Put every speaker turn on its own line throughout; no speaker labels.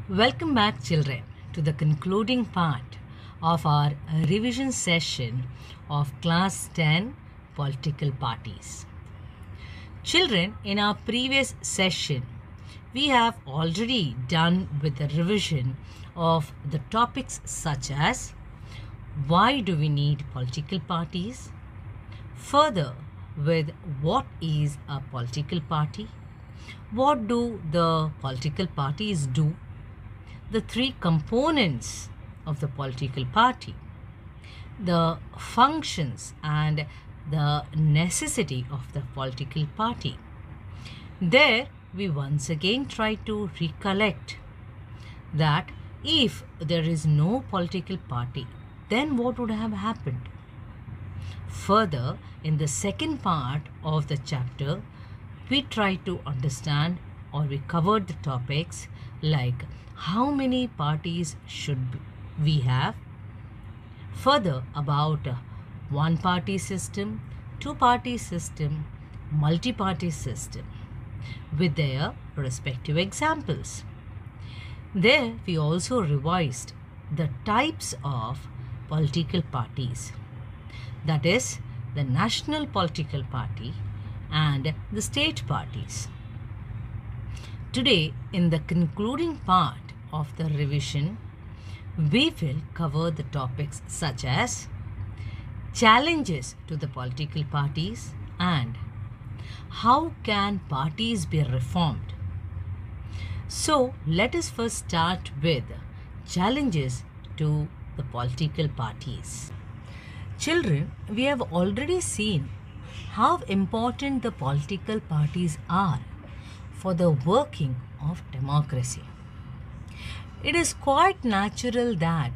Welcome back, children, to the concluding part of our revision session of Class 10 Political Parties. Children, in our previous session, we have already done with the revision of the topics such as why do we need political parties? Further, with what is a political party? What do the political parties do? The three components of the political party, the functions and the necessity of the political party. There we once again try to recollect that if there is no political party, then what would have happened? Further, in the second part of the chapter, we try to understand, or we covered the topics like how many parties should we have, further about one party system, two party system, multi-party system with their respective examples. There we also revised the types of political parties, that is the national political party and the state parties. Today, in the concluding part of the revision, we will cover the topics such as challenges to the political parties and how can parties be reformed. So, let us first start with challenges to the political parties. Children, we have already seen how important the political parties are for the working of democracy. It is quite natural that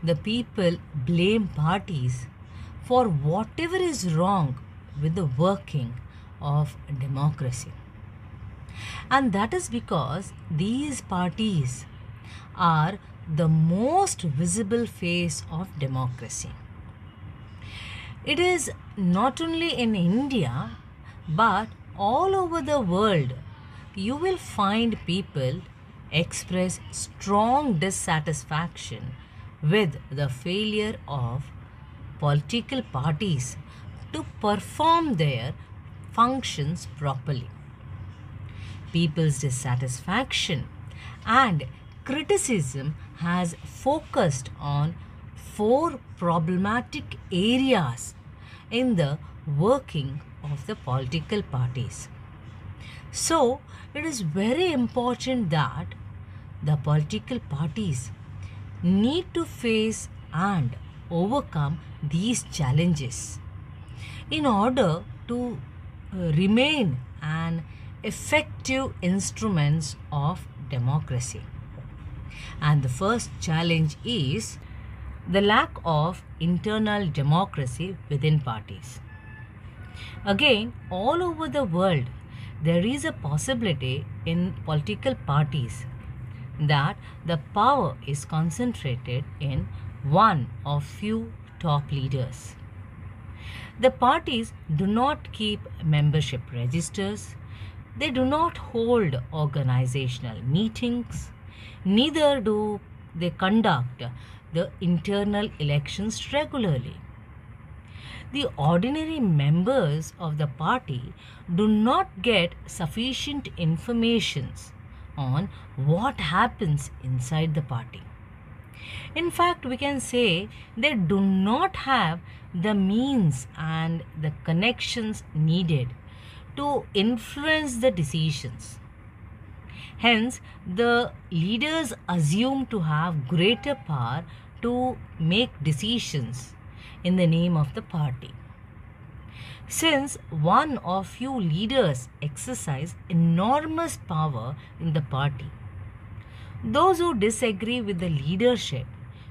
the people blame parties for whatever is wrong with the working of democracy. And that is because these parties are the most visible face of democracy. It is not only in India, but all over the world, you will find people express strong dissatisfaction with the failure of political parties to perform their functions properly. People's dissatisfaction and criticism has focused on four problematic areas in the working of the political parties. So, it is very important that the political parties need to face and overcome these challenges in order to remain an effective instruments of democracy. And the first challenge is the lack of internal democracy within parties. Again, all over the world, there is a possibility in political parties that the power is concentrated in one or few top leaders. The parties do not keep membership registers, they do not hold organizational meetings, neither do they conduct the internal elections regularly. The ordinary members of the party do not get sufficient information on what happens inside the party. In fact, we can say they do not have the means and the connections needed to influence the decisions. Hence, the leaders assume to have greater power to make decisions in the name of the party. Since one or few leaders exercise enormous power in the party, those who disagree with the leadership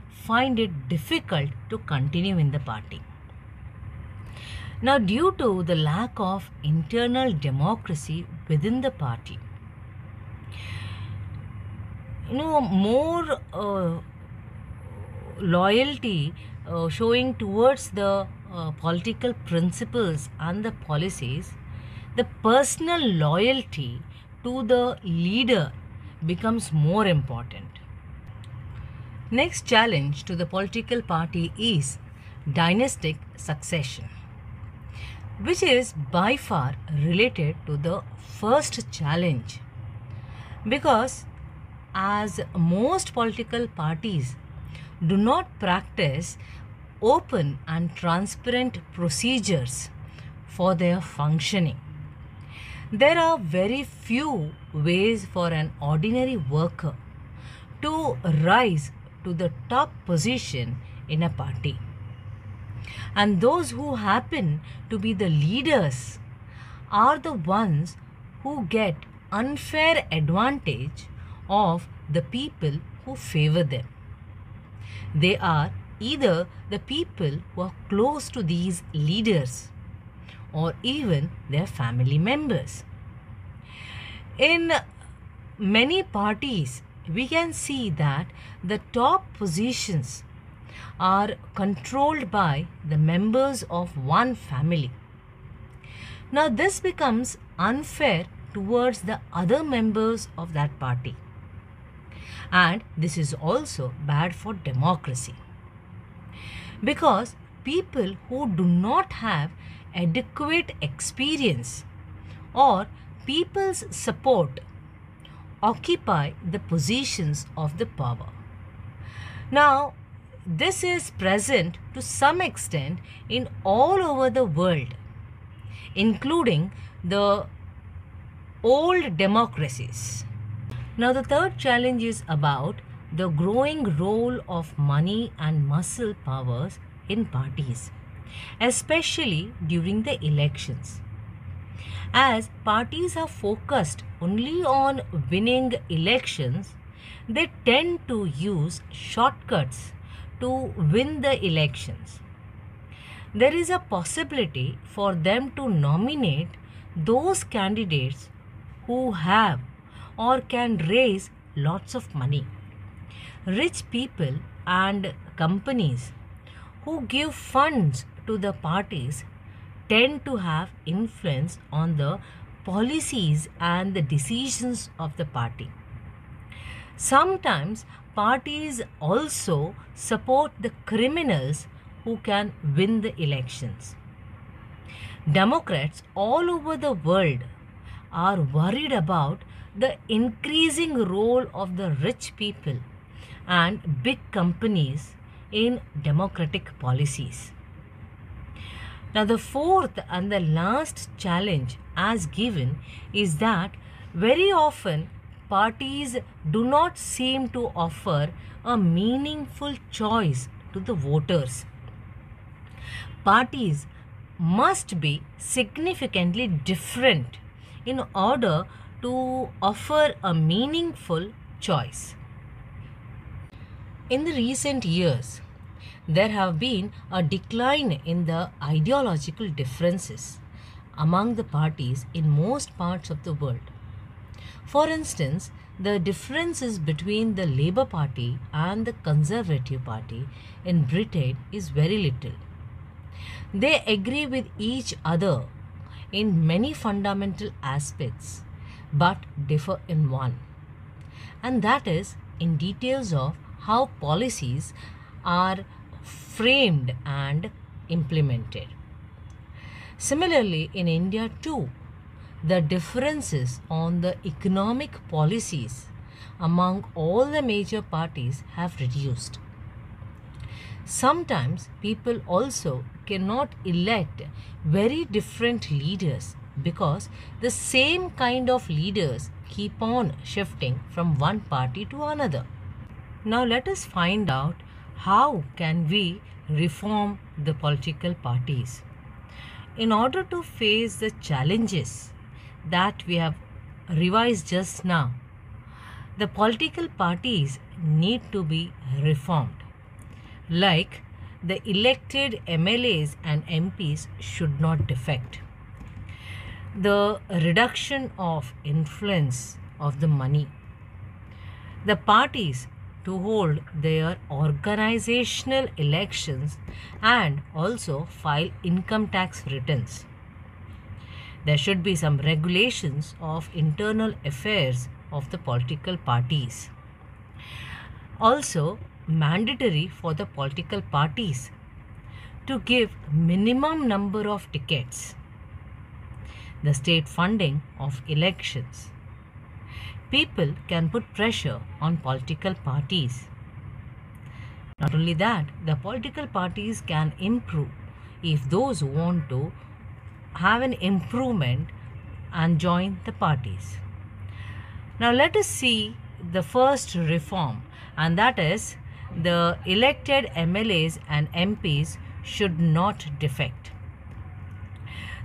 find it difficult to continue in the party. Now, due to the lack of internal democracy within the party, more loyalty showing towards the political principles and the policies, the personal loyalty to the leader becomes more important. Next challenge to the political party is dynastic succession, which is by far related to the first challenge, because as most political parties do not practice open and transparent procedures for their functioning, there are very few ways for an ordinary worker to rise to the top position in a party. And those who happen to be the leaders are the ones who get unfair advantage of the people who favor them. They are either the people who are close to these leaders or even their family members. In many parties, we can see that the top positions are controlled by the members of one family. Now, this becomes unfair towards the other members of that party. And this is also bad for democracy, because people who do not have adequate experience or people's support occupy the positions of the power. Now, this is present to some extent in all over the world, including the old democracies. Now, the third challenge is about the growing role of money and muscle powers in parties, especially during the elections. As parties are focused only on winning elections, they tend to use shortcuts to win the elections. There is a possibility for them to nominate those candidates who have or can raise lots of money. Rich people and companies who give funds to the parties tend to have influence on the policies and the decisions of the party. Sometimes parties also support the criminals who can win the elections. Democrats all over the world are worried about the increasing role of the rich people and big companies in democratic policies. Now, the fourth and the last challenge as given is that very often parties do not seem to offer a meaningful choice to the voters. Parties must be significantly different in order to offer a meaningful choice. In the recent years, there have been a decline in the ideological differences among the parties in most parts of the world. For instance, the differences between the Labour Party and the Conservative Party in Britain is very little. They agree with each other in many fundamental aspects, but differ in one, and that is in details of how policies are framed and implemented. Similarly, in India too, the differences on the economic policies among all the major parties have reduced. Sometimes people also cannot elect very different leaders because the same kind of leaders keep on shifting from one party to another. Now let us find out how can we reform the political parties. In order to face the challenges that we have revised just now, the political parties need to be reformed. Like the elected MLAs and MPs should not defect. The reduction of influence of the money. The parties to hold their organizational elections and also file income tax returns. There should be some regulations of internal affairs of the political parties. Also, mandatory for the political parties to give minimum number of tickets. The state funding of elections. People can put pressure on political parties. Not only that, the political parties can improve if those want to have an improvement and join the parties. Now let us see the first reform, and that is the elected MLAs and MPs should not defect.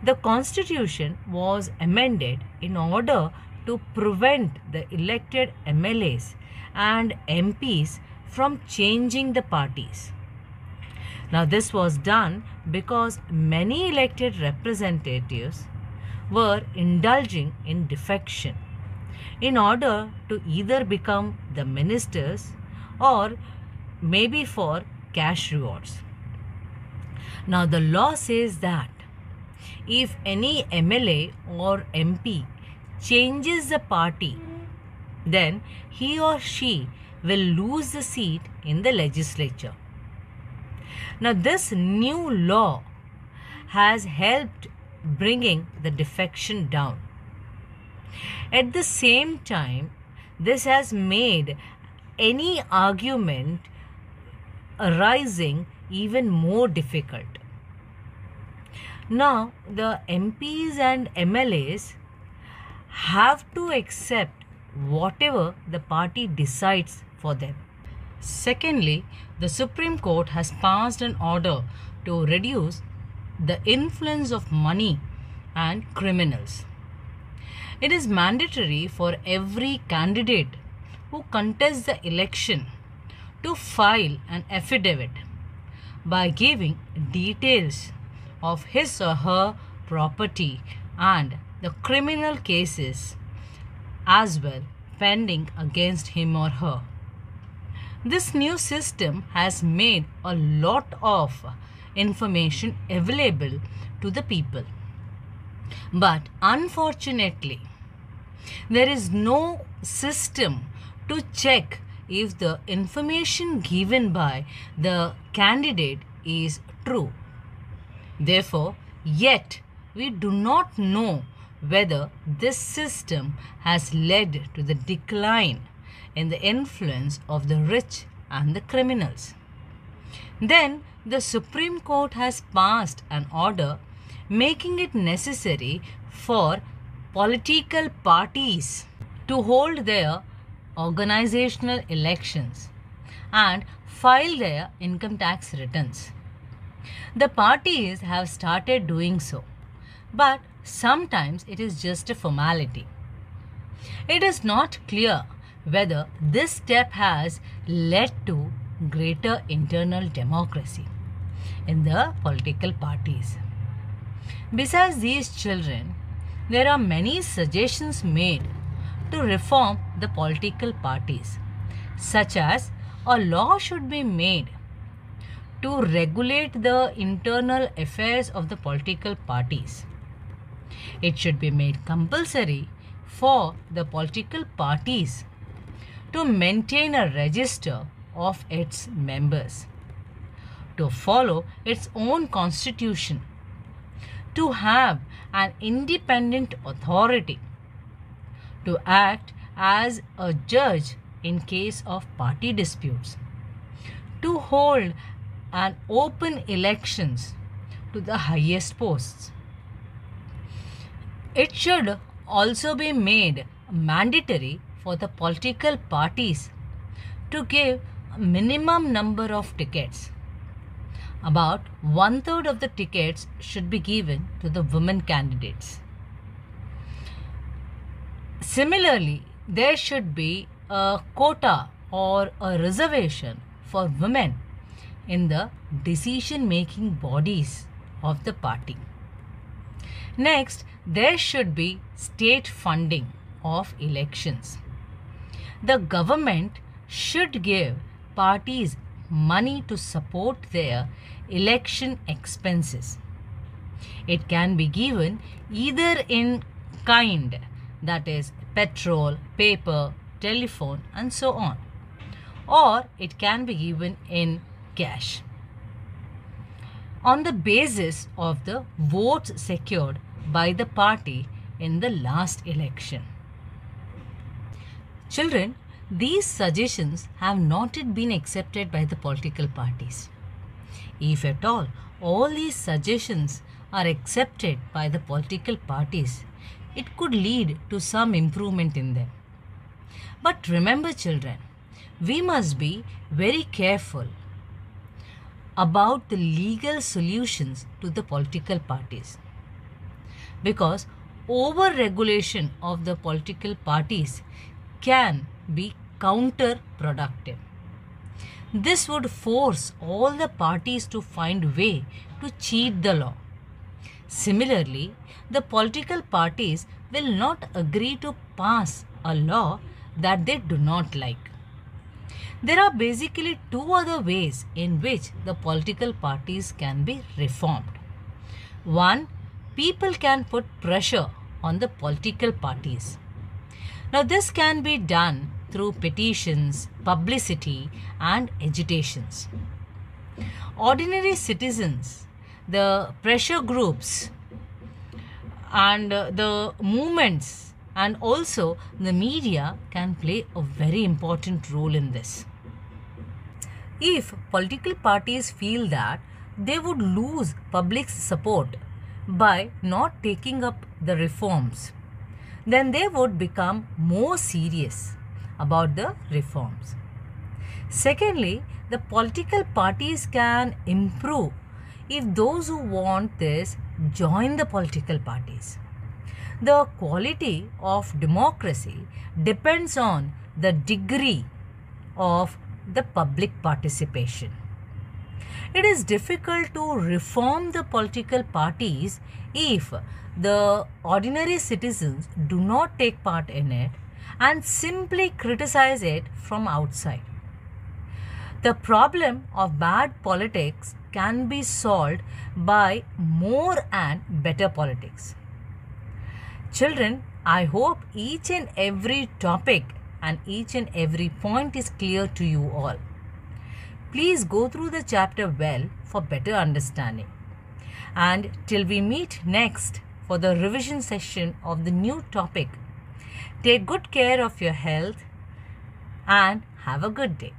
The constitution was amended in order to prevent the elected MLAs and MPs from changing the parties. Now this was done because many elected representatives were indulging in defection in order to either become the ministers or maybe for cash rewards. Now the law says that if any MLA or MP changes the party, then he or she will lose the seat in the legislature. Now this new law has helped bringing the defection down. At the same time, this has made any argument arising even more difficult. Now the MPs and MLAs have to accept whatever the party decides for them. Secondly, the Supreme Court has passed an order to reduce the influence of money and criminals. It is mandatory for every candidate who contests the election to file an affidavit by giving details of his or her property and the criminal cases as well pending against him or her. This new system has made a lot of information available to the people. But unfortunately, there is no system to check if the information given by the candidate is true. Therefore, yet we do not know whether this system has led to the decline in the influence of the rich and the criminals. Then the Supreme Court has passed an order making it necessary for political parties to hold their organizational elections and file their income tax returns. The parties have started doing so, but sometimes it is just a formality. It is not clear whether this step has led to greater internal democracy in the political parties. Besides these children, there are many suggestions made to reform the political parties, such as a law should be made to regulate the internal affairs of the political parties. It should be made compulsory for the political parties to maintain a register of its members, to follow its own constitution, to have an independent authority, to act as a judge in case of party disputes, to hold an open elections to the highest posts. It should also be made mandatory for the political parties to give a minimum number of tickets. About 1/3 of the tickets should be given to the women candidates. Similarly, there should be a quota or a reservation for women in the decision-making bodies of the party. Next, there should be state funding of elections. The government should give parties money to support their election expenses. It can be given either in kind, that is petrol, paper, telephone, and so on. Or it can be given in cash on the basis of the votes secured by the party in the last election. Children, these suggestions have not yet been accepted by the political parties. If at all these suggestions are accepted by the political parties, it could lead to some improvement in them. But remember children, we must be very careful about the legal solutions to the political parties, because over-regulation of the political parties can be counterproductive. This would force all the parties to find way to cheat the law. Similarly, the political parties will not agree to pass a law that they do not like. There are basically two other ways in which the political parties can be reformed. One, people can put pressure on the political parties. Now this can be done through petitions, publicity, and agitations. Ordinary citizens, the pressure groups, and the movements, and also the media can play a very important role in this. If political parties feel that they would lose public support by not taking up the reforms, then they would become more serious about the reforms. Secondly, the political parties can improve if those who want this join the political parties. The quality of democracy depends on the degree of the public participation. It is difficult to reform the political parties if the ordinary citizens do not take part in it and simply criticize it from outside. The problem of bad politics can be solved by more and better politics. Children, I hope each and every topic and each and every point is clear to you all. Please go through the chapter well for better understanding. And till we meet next for the revision session of the new topic, take good care of your health and have a good day.